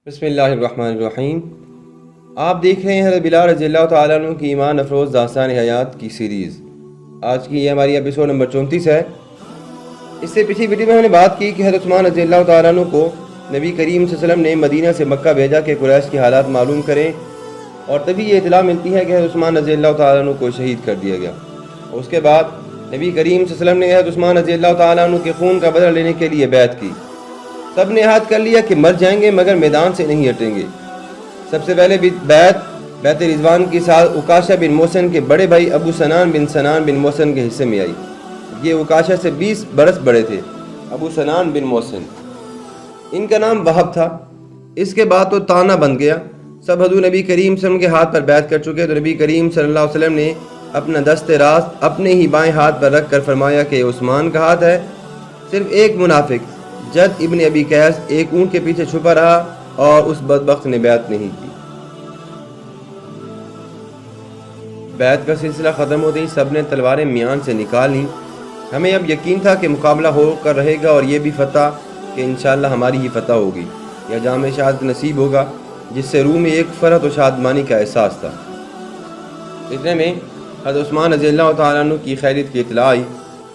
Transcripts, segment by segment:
بسم اللہ الرحمن الرحیم۔ آپ دیکھ رہے ہیں حضرت بلال رضی اللہ تعالیٰ عنہ کی ایمان افروز داستان حیات کی سیریز۔ آج کی یہ ہماری ایپیسوڈ نمبر 34 ہے۔ اس سے پچھلی ویڈیو میں ہم نے بات کی کہ حضرت عثمان رضی اللہ تعالیٰ عنہ کو نبی کریم صلی اللہ علیہ وسلم نے مدینہ سے مکہ بھیجا کہ قریش کے حالات معلوم کریں، اور تبھی یہ اطلاع ملتی ہے کہ حضرت عثمان رضی اللہ تعالیٰ عنہ کو شہید کر دیا گیا۔ اس کے بعد نبی کریم صلی اللہ علیہ وسلم نے حضرت عثمان رضی اللہ تعالیٰ عنہ کے خون کا بدلہ لینے کے لیے بیعت کی۔ سب نے عہد کر لیا کہ مر جائیں گے مگر میدان سے نہیں ہٹیں گے۔ سب سے پہلے بیعت رضوان کی ساتھ عکاشہ بن محسن کے بڑے بھائی ابو سنان بن محسن کے حصے میں آئی۔ یہ عکاشہ سے 20 برس بڑے تھے۔ ابو سنان بن محسن، ان کا نام وہب تھا۔ اس کے بعد تو تانا بن گیا۔ سب حضور نبی کریم صلی اللہ علیہ وسلم کے ہاتھ پر بیعت کر چکے، تو نبی کریم صلی اللہ علیہ وسلم نے اپنا دست راست اپنے ہی بائیں ہاتھ پر رکھ کر فرمایا کہ یہ عثمان کا ہاتھ ہے۔ صرف ایک منافق جد ابن ابی قیس ایک اونٹ کے پیچھے چھپا رہا اور اس بدبخت نے بیعت نہیں کی۔ بیعت کا سلسلہ ختم ہوتے ہی سب نے تلواریں میان سے نکال لیں۔ ہمیں اب یقین تھا کہ مقابلہ ہو کر رہے گا، اور یہ بھی فتح کہ انشاءاللہ ہماری ہی فتح ہوگی یا جام شہادت نصیب ہوگا، جس سے روح میں ایک فرحت و شادمانی کا احساس تھا۔ اتنے میں حضرت عثمان رضی اللہ تعالیٰ عنہ کی خیریت کی اطلاع آئی۔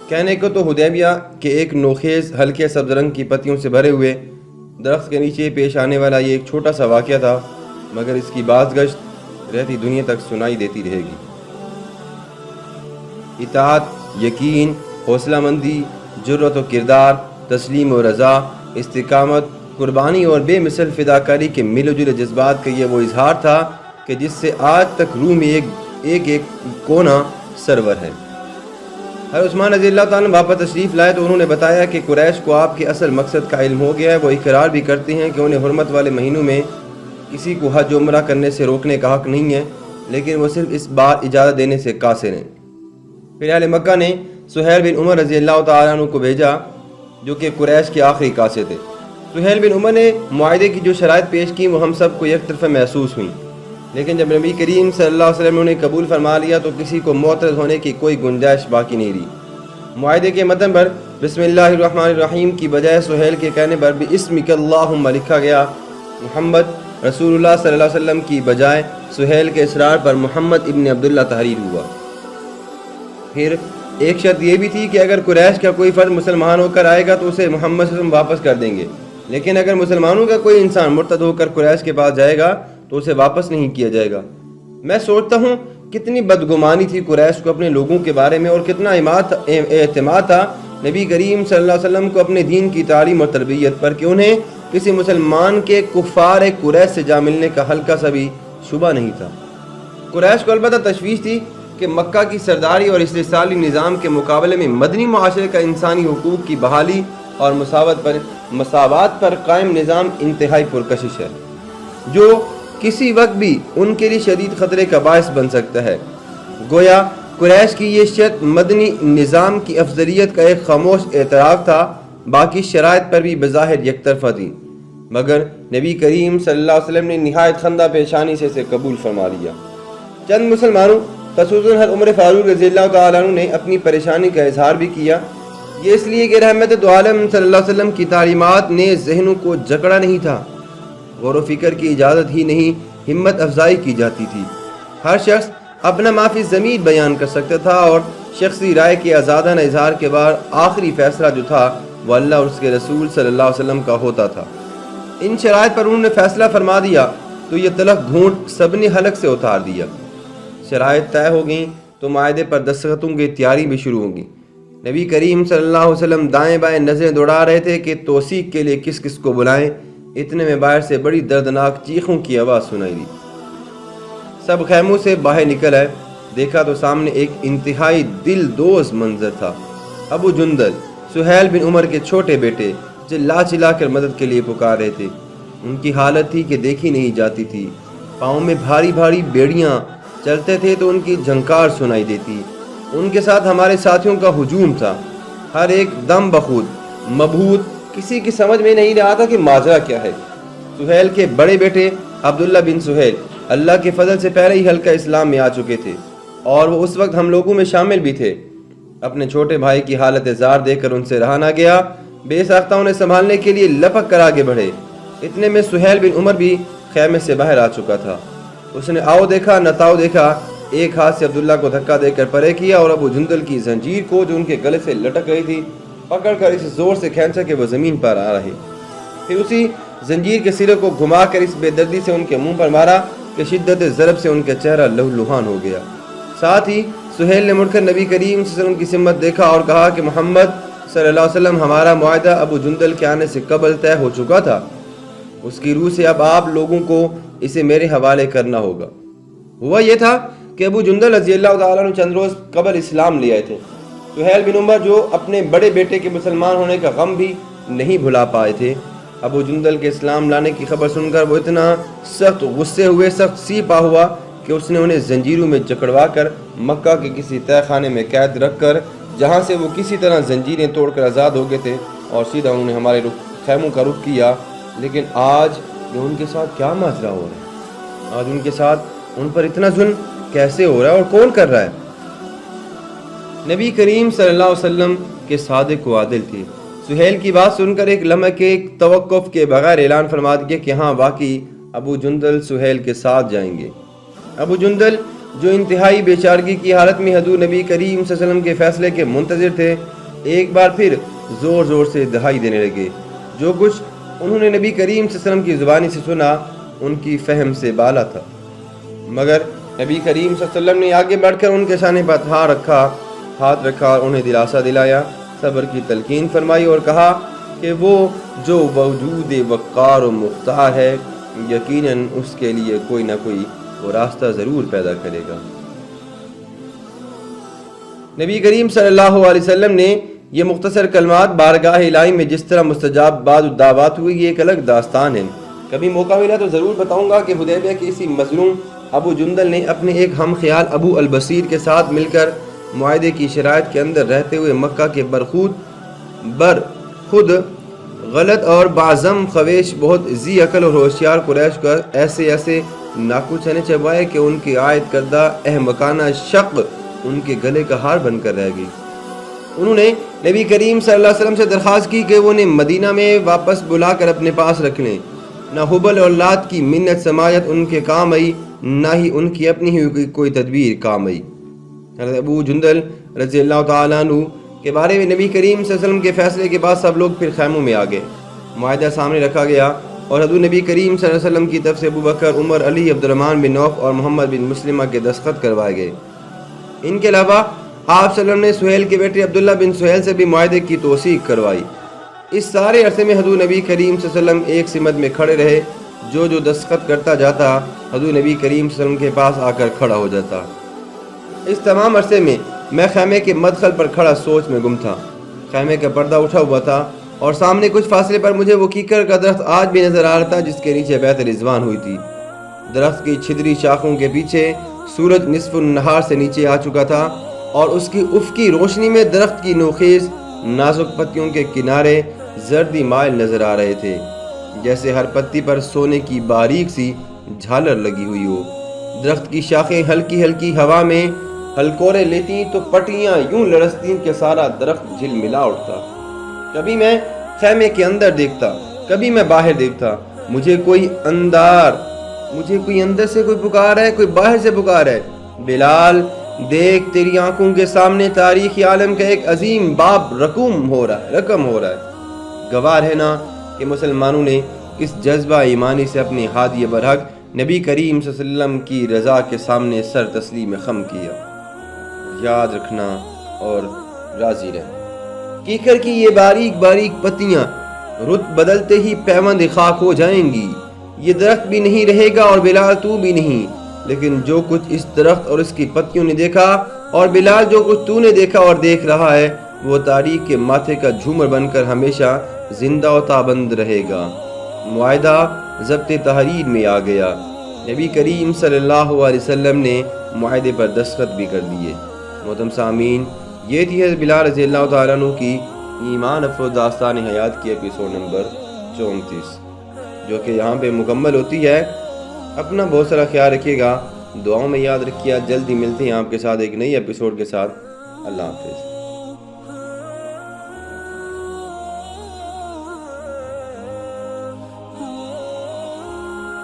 کہنے کو تو حدیبیہ کے ایک نوخیز ہلکے سبز رنگ کی پتیوں سے بھرے ہوئے درخت کے نیچے پیش آنے والا یہ ایک چھوٹا سا واقعہ تھا، مگر اس کی باز گشت رہتی دنیا تک سنائی دیتی رہے گی۔ اطاعت، یقین، حوصلہ مندی، جرأت و کردار، تسلیم و رضا، استقامت، قربانی اور بے مثل فداکاری کے مل و جل جذبات کا یہ وہ اظہار تھا کہ جس سے آج تک روح میں ایک کونا سرور ہے۔ حضرت عثمان رضی اللہ تعالیٰ واپس تشریف لائے تو انہوں نے بتایا کہ قریش کو آپ کے اصل مقصد کا علم ہو گیا ہے۔ وہ اقرار بھی کرتے ہیں کہ انہیں حرمت والے مہینوں میں کسی کو حج عمرہ کرنے سے روکنے کا حق نہیں ہے، لیکن وہ صرف اس بار اجازت دینے سے قاصر ہیں۔ پھر اہل مکہ نے سہیل بن عمر رضی اللہ تعالیٰ عنہ کو بھیجا، جو کہ قریش کے آخری قاصد تھے۔ سہیل بن عمر نے معاہدے کی جو شرائط پیش کی وہ ہم سب کو یک طرفہ محسوس ہوئیں، لیکن جب نبی کریم صلی اللہ علیہ وسلم نے قبول فرما لیا تو کسی کو معترض ہونے کی کوئی گنجائش باقی نہیں رہی۔ معاہدے کے متن پر بسم اللہ الرحمن الرحیم کی بجائے سہیل کے کہنے پر بِاسْمِكَ اللہم لکھا گیا۔ محمد رسول اللہ صلی اللہ علیہ وسلم کی بجائے سہیل کے اصرار پر محمد ابن عبداللہ تحریر ہوا۔ پھر ایک شرط یہ بھی تھی کہ اگر قریش کا کوئی فرد مسلمان ہو کر آئے گا تو اسے محمد صلی اللہ علیہ وسلم واپس کر دیں گے، لیکن اگر مسلمانوں کا کوئی انسان مرتد ہو کر قریش کے پاس جائے گا تو اسے واپس نہیں کیا جائے گا۔ میں سوچتا ہوں کتنی بدگمانی تھی قریش کو اپنے لوگوں کے بارے میں، اور کتنا اعتماد تھا نبی کریم صلی اللہ علیہ وسلم کو اپنے دین کی تعلیم اور تربیت پر کہ انہیں کسی مسلمان کے کفار قریش سے جا ملنے کا ہلکا سا بھی شبہ نہیں تھا۔ قریش کو البتہ تشویش تھی کہ مکہ کی سرداری اور استحصالی نظام کے مقابلے میں مدنی معاشرے کا انسانی حقوق کی بحالی اور مساوات پر قائم نظام انتہائی پرکشش ہے، جو کسی وقت بھی ان کے لیے شدید خطرے کا باعث بن سکتا ہے۔ گویا قریش کی یہ شرط مدنی نظام کی افضلیت کا ایک خاموش اعتراف تھا، باقی شرائط پر بھی بظاہر یک طرفہ تھی، مگر نبی کریم صلی اللہ علیہ وسلم نے نہایت خندہ پیشانی سے اسے قبول فرما لیا۔ چند مسلمانوں خصوصاً حضرت عمر فاروق رضی اللہ تعالیٰ عنہ نے اپنی پریشانی کا اظہار بھی کیا۔ یہ اس لیے کہ رحمت دو عالم صلی اللہ علیہ وسلم کی تعلیمات نے ذہنوں کو جکڑا نہیں تھا، غور و فکر کی اجازت ہی نہیں ہمت افزائی کی جاتی تھی۔ ہر شخص اپنا معافی ضمیر بیان کر سکتا تھا، اور شخصی رائے کے آزادانہ اظہار کے بعد آخری فیصلہ جو تھا وہ اللہ اور اس کے رسول صلی اللہ علیہ وسلم کا ہوتا تھا۔ ان شرائط پر انہوں نے فیصلہ فرما دیا تو یہ تلخ گھونٹ سب نے حلق سے اتار دیا۔ شرائط طے ہو گئیں تو معاہدے پر دستخطوں کی تیاری بھی شروع ہوگی۔ نبی کریم صلی اللہ علیہ وسلم دائیں بائیں نظریں دوڑا رہے تھے کہ توثیق کے لیے کس کس کو بلائیں۔ اتنے میں باہر سے بڑی دردناک چیخوں کی آواز سنائی دی۔ سب خیموں سے باہر نکل آئے، دیکھا تو سامنے ایک انتہائی دل دوز منظر تھا۔ ابو جندل، سہیل بن عمر کے چھوٹے بیٹے، چلا چلا کر مدد کے لیے پکار رہے تھے۔ ان کی حالت تھی کہ دیکھی نہیں جاتی تھی۔ پاؤں میں بھاری بھاری بیڑیاں، چلتے تھے تو ان کی جھنکار سنائی دیتی۔ ان کے ساتھ ہمارے ساتھیوں کا ہجوم تھا، ہر ایک دم بخود مبہوت، کسی کی سمجھ میں نہیں رہا تھا کہ ماجرا کیا ہے۔ سہیل کے بڑے بیٹے عبداللہ بن سہیل اللہ کے فضل سے پہلے ہی حلقہ اسلام میں آ چکے تھے، اور وہ اس وقت ہم لوگوں میں شامل بھی تھے۔ اپنے چھوٹے بھائی کی حالت زار دیکھ کر ان سے رہا نہ گیا، بے ساختہ انہیں سنبھالنے کے لیے لپک کر آگے بڑھے۔ اتنے میں سہیل بن عمر بھی خیمے سے باہر آ چکا تھا۔ اس نے آؤ دیکھا نہ تاؤ دیکھا، ایک ہاتھ سے عبداللہ کو دھکا دے کر پرے کیا اور ابو جندل کی زنجیر کو جو ان کے گلے سے لٹک گئی تھی پکڑ کر اس زور سے کھینچا کہ وہ زمین پر آ رہے۔ پھر اسی زنجیر کے سرے کو گھما کر اس بے دردی سے ان کے منہ پر مارا کہ شدت ضرب سے ان کا چہرہ لہولہان ہو گیا۔ ساتھ ہی سہیل نے مڑ کر نبی کریم صلی اللہ علیہ وسلم کی سمت دیکھا اور کہا کہ محمد صلی اللہ علیہ وسلم ہمارا معاہدہ ابو جندل کے آنے سے قبل طے ہو چکا تھا، اس کی روح سے اب آپ لوگوں کو اسے میرے حوالے کرنا ہوگا۔ ہوا یہ تھا کہ ابو جندل رضی اللہ تعالیٰ عنہ چند روز قبل اسلام لے آئے تھے۔ سہیل بن عمر جو اپنے بڑے بیٹے کے مسلمان ہونے کا غم بھی نہیں بھلا پائے تھے، ابو جندل کے اسلام لانے کی خبر سن کر وہ اتنا سخت غصے ہوئے، سخت سی پا ہوا کہ اس نے انہیں زنجیروں میں جکڑوا کر مکہ کے کسی تہہ خانے میں قید رکھ کر، جہاں سے وہ کسی طرح زنجیریں توڑ کر آزاد ہو گئے تھے، اور سیدھا انہوں نے ہمارے خیموں کا رخ کیا۔ لیکن آج یہ ان کے ساتھ کیا ماجرا ہو رہا ہے؟ آج ان کے ساتھ ان پر اتنا ظلم کیسے ہو رہا ہے اور کون کر رہا ہے؟ نبی کریم صلی اللہ علیہ وسلم کے صادق و عادل تھے۔ سہیل کی بات سن کر ایک لمحے کے توقف کے بغیر اعلان فرما دیا کہ ہاں واقعی ابو جندل سہیل کے ساتھ جائیں گے۔ ابو جندل جو انتہائی بے چارگی کی حالت میں حضور نبی کریم صلی اللہ علیہ وسلم کے فیصلے کے منتظر تھے، ایک بار پھر زور زور سے دہائی دینے لگے۔ جو کچھ انہوں نے نبی کریم صلی اللہ علیہ وسلم کی زبانی سے سنا ان کی فہم سے بالا تھا، مگر نبی کریم صلی اللہ علیہ وسلم نے آگے بڑھ کر ان کے شانے پر ہاتھ رکھا اور انہیں دلاسا دلایا، صبر کی تلقین فرمائی اور کہا کہ وہ جو وجود وقار و مختار ہے یقیناً اس کے لیے کوئی نہ کوئی وہ راستہ ضرور پیدا کرے گا۔ نبی کریم صلی اللہ علیہ وسلم نے یہ مختصر کلمات بارگاہ الہی میں جس طرح مستجاب بعد الدعوات ہوئی، یہ ایک الگ داستان ہے۔ کبھی موقع ملا تو ضرور بتاؤں گا کہ حدیبیہ کے اسی مظلوم ابو جندل نے اپنے ایک ہم خیال ابو البصیر کے ساتھ مل کر معاہدے کی شرائط کے اندر رہتے ہوئے مکہ کے خود غلط اور بعزم خویش بہت ذی عقل اور ہوشیار قریش کو ایسے ناکو چنے چبائے کہ ان کی عائد کردہ احمقانہ شق ان کے گلے کا ہار بن کر رہ گئی۔ انہوں نے نبی کریم صلی اللہ علیہ وسلم سے درخواست کی کہ وہ انہیں مدینہ میں واپس بلا کر اپنے پاس رکھ لیں۔ نہ حبل اور لات کی منت سماجت ان کے کام آئی، نہ ہی ان کی اپنی ہی کوئی تدبیر کام آئی۔ حضرت ابو جندل رضی اللہ تعالیٰ عنہ کے بارے میں نبی کریم صلی اللہ علیہ وسلم کے فیصلے کے بعد سب لوگ پھر خیموں میں آ گئے۔ معاہدہ سامنے رکھا گیا اور حضور نبی کریم صلی اللہ علیہ وسلم کی طرف سے ابو بکر، عمر، علی، عبد الرحمن بن عوف اور محمد بن مسلمہ کے دستخط کروائے گئے۔ ان کے علاوہ آپ صلی اللہ علیہ وسلم نے سہیل کے بیٹے عبداللہ بن سہیل سے بھی معاہدے کی توثیق کروائی۔ اس سارے عرصے میں حضور نبی کریم صلی اللہ علیہ وسلم ایک سمت میں کھڑے رہے، جو دستخط کرتا جاتا حضور نبی کریم صلی اللہ علیہ وسلم کے پاس آ کر کھڑا ہو جاتا۔ اس تمام عرصے میں میں خیمے کے مدخل پر کھڑا سوچ میں گم تھا۔ خیمے کا پردہ اٹھا ہوا تھا اور سامنے کچھ فاصلے پر مجھے وہ کیکر کا درخت آج بھی نظر آ رہا تھا جس کے نیچے بیعت رضوان ہوئی تھی۔ درخت کی چھدری شاخوں کے پیچھے سورج نصف النہار سے نیچے آ چکا تھا اور اس کی افقی روشنی میں درخت کی نوخیز نازک پتیوں کے کنارے زردی مائل نظر آ رہے تھے، جیسے ہر پتی پر سونے کی باریک سی جھالر لگی ہوئی ہو۔ درخت کی شاخیں ہلکی ہلکی ہوا میں ہلکورے لیتی تو پٹیاں یوں لرزتی کہ سارا درخت جھلملا اٹھتا۔ کبھی میں خیمے کے اندر دیکھتا، کبھی میں باہر دیکھتا، مجھے کوئی اندر سے کوئی پکار ہے، کوئی باہر سے پکار ہے، بلال دیکھ تیری آنکھوں کے سامنے تاریخی عالم کا ایک عظیم باب رقم ہو رہا ہے۔ گواہ رہنا کہ مسلمانوں نے کس جذبہ ایمانی سے اپنی ہادی برحق نبی کریم صلی اللہ علیہ وسلم کی رضا کے سامنے سر تسلیم خم کیا۔ یاد رکھنا اور راضی رہنا، کیکر کی یہ باریک باریک پتیاں رت بدلتے ہی پیوند خاک ہو جائیں گی۔ یہ درخت بھی نہیں رہے گا اور بلال تو بھی نہیں، لیکن جو کچھ اس درخت اور اس کی پتیوں نے دیکھا اور بلال جو کچھ تو نے دیکھا اور دیکھ رہا ہے، وہ تاریخ کے ماتھے کا جھومر بن کر ہمیشہ زندہ و تابند رہے گا۔ معاہدہ ضبط تحریر میں آ گیا۔ نبی کریم صلی اللہ علیہ وسلم نے معاہدے پر دستخط بھی کر دیے۔ محترم سامعین، یہ تھی حضرت بلال رضی اللہ تعالیٰ عنہ کی ایمان افروز داستان حیات کی ایپیسوڈ نمبر 34، جو کہ یہاں پہ مکمل ہوتی ہے۔ اپنا بہت سارا خیال رکھیے گا، دعاؤں میں یاد رکھیے۔ جلدی ملتے ہیں آپ کے ساتھ ایک نئی ایپیسوڈ کے ساتھ۔ اللہ حافظ۔